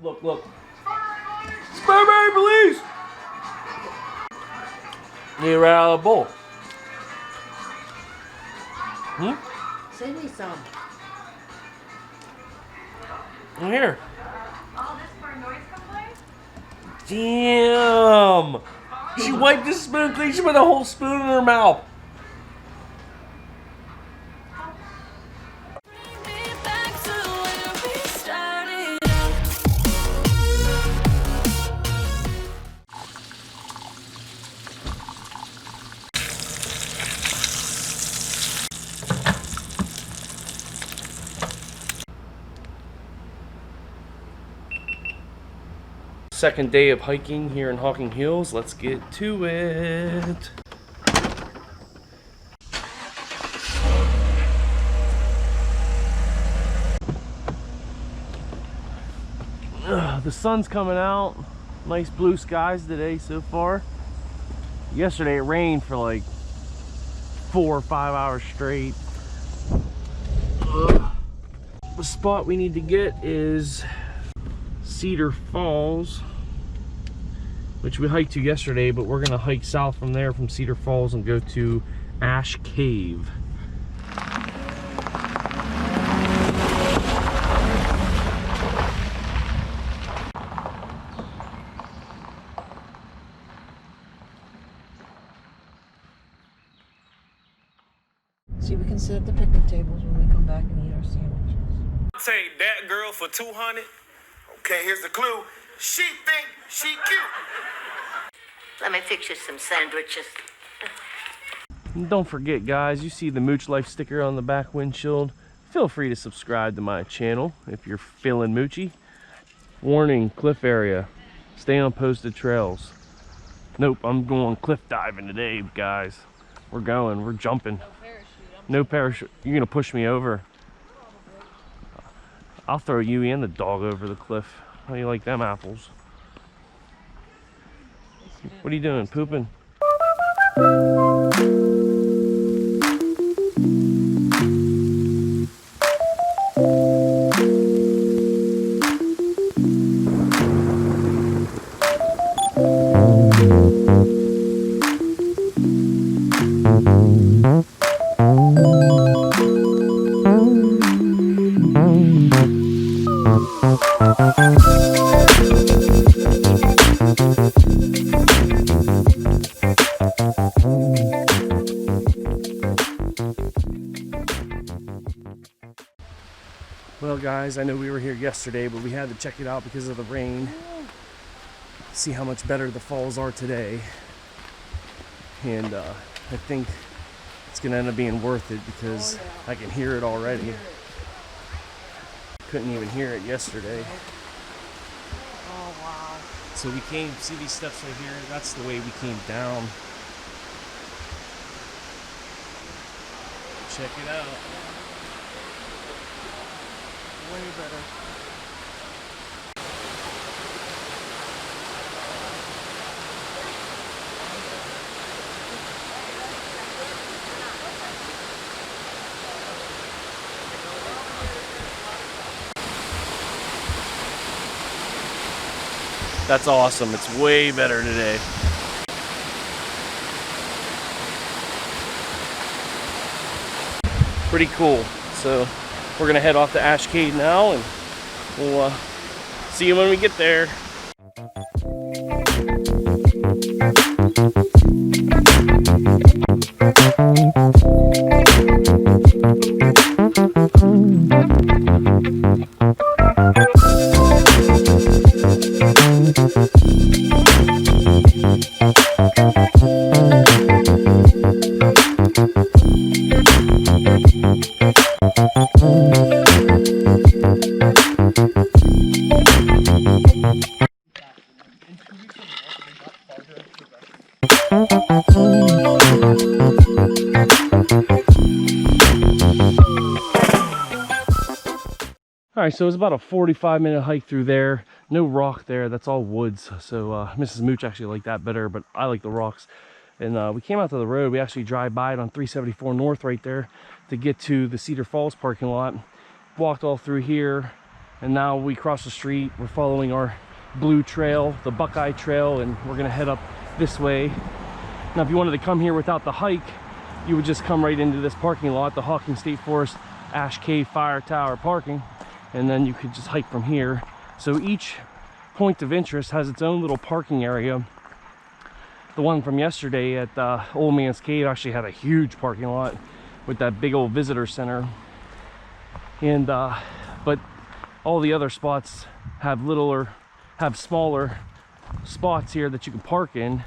Look, look. Spare police! You're out of the bowl. Send me some. I'm here. All this for a noise complaint? Damn! She wiped the spoon clean. She put a whole spoon in her mouth. Second day of hiking here in Hocking Hills. Let's get to it. The sun's coming out. Nice blue skies today so far. Yesterday it rained for like 4 or 5 hours straight. The spot we need to get is Cedar Falls, which we hiked to yesterday, but we're gonna hike south from there from Cedar Falls and go to Ash Cave. See, we can sit at the picnic tables when we come back and eat our sandwiches. Take that girl for 200. Okay, here's the clue. She think she cute. Let me fix you some sandwiches. And don't forget, guys, you see the Mooch Life sticker on the back windshield. Feel free to subscribe to my channel if you're feeling moochy. Warning, cliff area. Stay on posted trails. Nope, I'm going cliff diving today, guys. We're jumping. No parachute. You're gonna push me over. I'll throw you and the dog over the cliff. How do you like them apples? What are you doing? Pooping? Well, guys, I know we were here yesterday, but we had to check it out because of the rain. See how much better the falls are today. And I think it's gonna end up being worth it because I can hear it already. Couldn't even hear it yesterday. Oh, wow. So we came, see these steps right here? That's the way we came down. Check it out. Way better. That's awesome. It's way better today. Pretty cool. So we're gonna head off to Ash Cave now, and we'll see you when we get there. Alright, so it's about a 45-minute hike through there. No rock there, that's all woods. So Mrs. Mooch actually liked that better, but I like the rocks. And we came out to the road. We actually drive by it on 374 North right there to get to the Cedar Falls parking lot. Walked all through here, And now we cross the street. We're following our blue trail, the Buckeye Trail, and we're gonna head up this way. Now, if you wanted to come here without the hike, you would just come right into this parking lot, the Hocking State Forest Ash Cave Fire Tower parking, and then you could just hike from here. So each point of interest has its own little parking area. The one from yesterday at Old Man's Cave actually had a huge parking lot with that big old visitor center. And but all the other spots have smaller spots here that you can park in,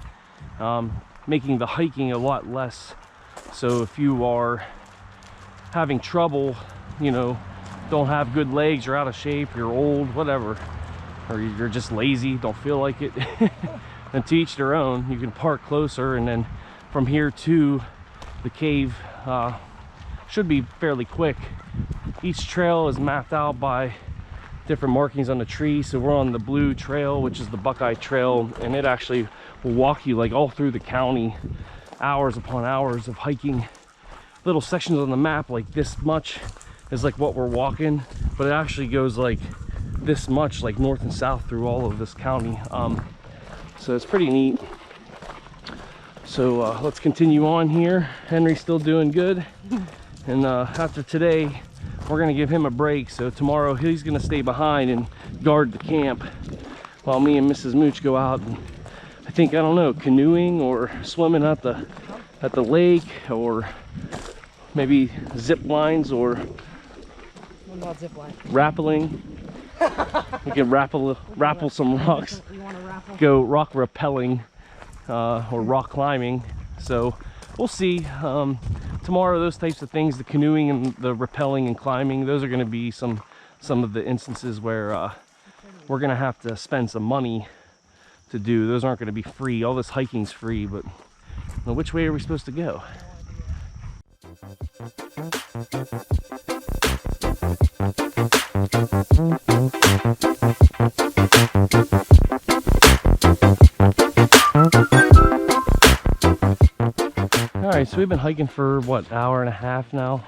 making the hiking a lot less. So if you are having trouble, you know, don't have good legs, you're out of shape, you're old, whatever, or you're just lazy, don't feel like it, and to each their own, you can park closer. And then from here to the cave should be fairly quick. Each trail is mapped out by different markings on the tree. So we're on the blue trail, which is the Buckeye Trail, and it actually will walk you like all through the county, hours upon hours of hiking. Little sections on the map like this much is like what we're walking, but it actually goes like this much, like north and south through all of this county. So it's pretty neat. So let's continue on here. Henry's still doing good, and after today we're gonna give him a break. So tomorrow he's gonna stay behind and guard the camp while me and Mrs. Mooch go out and I think, I don't know, canoeing or swimming at the lake, or maybe zip lines, or What about zip line? rappelling. We can rappel some rocks. You want to raffle? Go rock rappelling or rock climbing. So we'll see. Tomorrow, those types of things, the canoeing and the rappelling and climbing, those are going to be some of the instances where we're going to have to spend some money to do. Those aren't going to be free. All this hiking's free, but well, which way are we supposed to go? Alright, so we've been hiking for what, hour and a half now.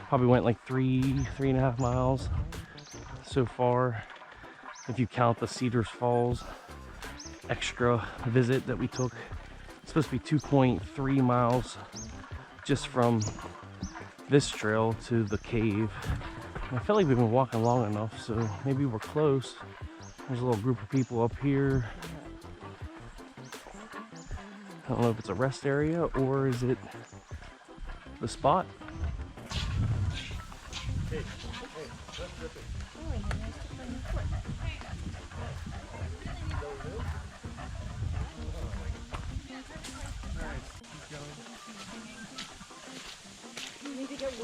Probably went like three and a half miles so far, if you count the Cedar Falls extra visit that we took. It's supposed to be 2.3 miles just from this trail to the cave. And I feel like we've been walking long enough, so maybe we're close. There's a little group of people up here. I don't know if it's a rest area or is it the spot.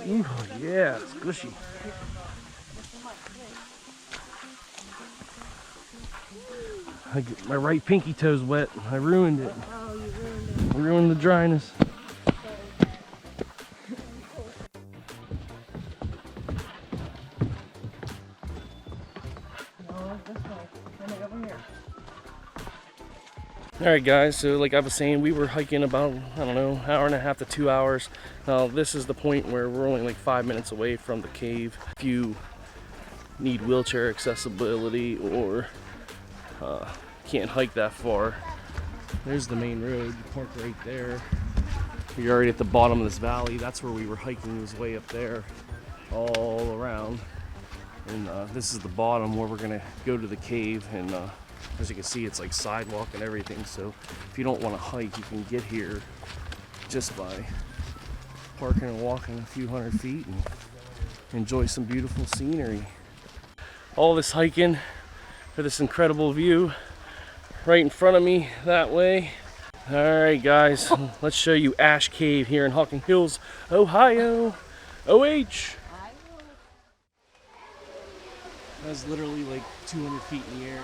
Ooh, yeah, it's gushy. My right pinky toe's wet. I ruined it. Oh, you ruined it. I ruined the dryness. No, this way. Then over here. Alright guys, so like I was saying, we were hiking about, I don't know, hour and a half to 2 hours. Now this is the point where we're only like 5 minutes away from the cave. If you need wheelchair accessibility or can't hike that far, there's the main road. You park right there. You're already at the bottom of this valley. That's where we were hiking, was way up there, all around. And this is the bottom where we're gonna go to the cave. And as you can see, it's like sidewalk and everything. So if you don't want to hike, you can get here just by parking and walking a few hundred feet and enjoy some beautiful scenery. All this hiking for this incredible view right in front of me that way. All right guys, let's show you Ash Cave here in Hocking Hills, Ohio. OH. That's literally like 200 feet in the air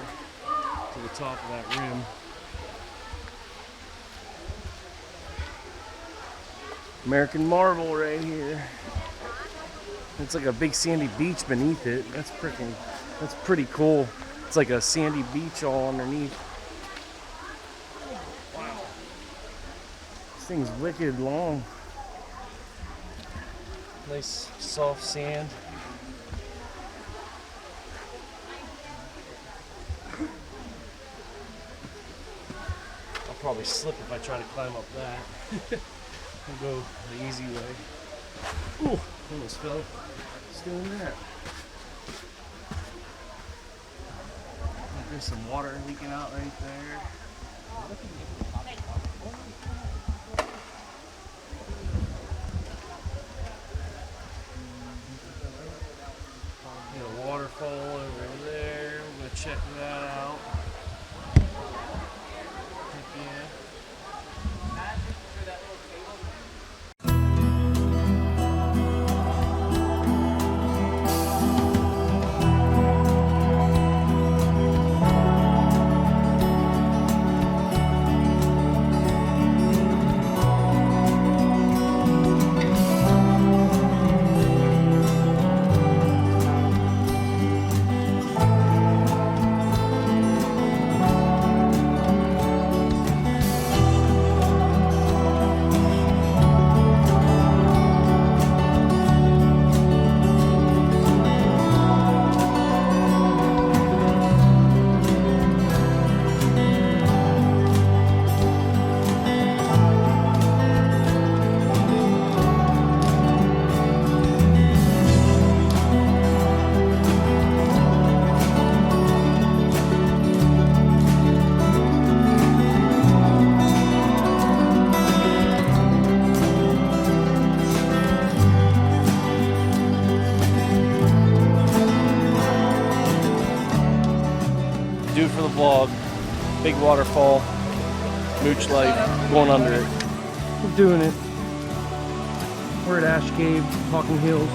to the top of that rim. American marble right here. It's like a big sandy beach beneath it. That's pretty cool. It's like a sandy beach all underneath. Wow. This thing's wicked long. Nice soft sand. probably slip if I try to climb up that. We'll go the easy way. Ooh, almost fell. Just doing that. There's some water leaking out right there. Got a waterfall over there. We're gonna check that out. Heck yeah. Do it for the vlog. Big waterfall, mooch life, going under it. We're doing it. We're at Ash Cave, Hocking Hills.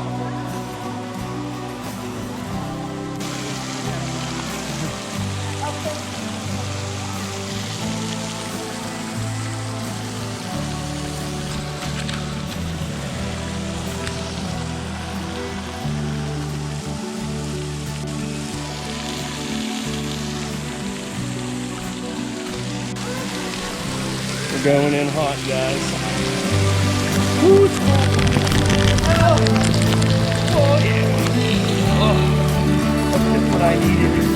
We're going in hot, guys. Woo, it's hot. Oh yeah. Oh, that's what I needed.